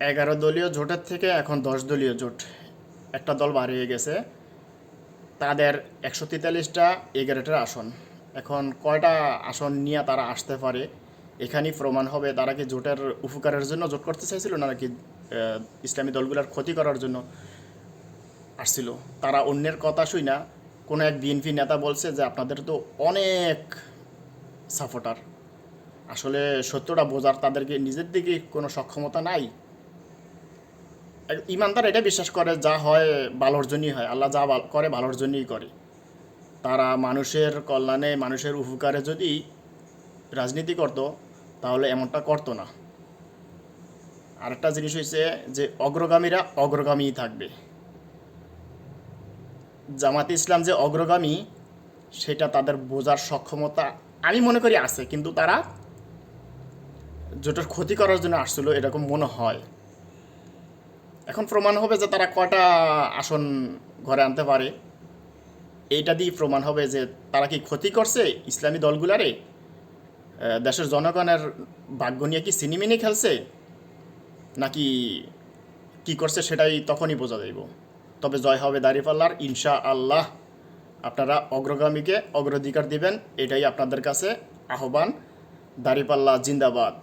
11 দলীয় জোটের থেকে এখন 10 দলীয় জোট, একটা দল বাড়িয়ে গেছে। তাদের 143টা 11টার আসন। এখন কয়টা আসন নিয়ে তারা আসতে পারে, এখানেই প্রমাণ হবে তারা কি জোটের উপকারের জন্য জোট করতে চাইছিল নাকি ইসলামী দলগুলোর ক্ষতি করার জন্য আসছিল। তারা অন্যের কথা শুই না, কোনো এক বিএনপি নেতা বলছে যে আপনাদের তো অনেক সাপোর্টার, আসলে সত্যটা বোঝার তাদেরকে নিজের দিকে কোনো সক্ষমতা নাই। ইমানদার এটা বিশ্বাস করে যা হয় ভালোর জন্যই হয়, আল্লাহ যা করে ভালোর জন্যই করে। তারা মানুষের কল্যাণে মানুষের উপকারে যদি রাজনীতি করতো তাহলে এমনটা করতো না। আরেকটা জিনিস হয়েছে যে অগ্রগামীরা অগ্রগামীই থাকবে। জামাতে ইসলাম যে অগ্রগামী সেটা তাদের বোঝার সক্ষমতা আমি মনে করি আছে, কিন্তু তারা জোটের ক্ষতি করার জন্য আসছিল এরকম মনে হয়। এখন প্রমাণ হবে যে তারা কয়টা আসন ঘরে আনতে পারে, এইটা দিয়ে প্রমাণ হবে যে তারা কি ক্ষতি করছে ইসলামী দলগুলারে, দেশের জনগণের ভাগ্য নিয়ে কি সিনেমিনি খেলছে নাকি কি করছে, সেটাই তখনই বোঝা যাইব। তবে জয় হবে দাঁড়িপাল্লার ইনশা আল্লাহ। আপনারা অগ্রগামীকে অগ্রাধিকার দিবেন, এটাই আপনাদের কাছে আহ্বান। দাঁড়িপাল্লা জিন্দাবাদ।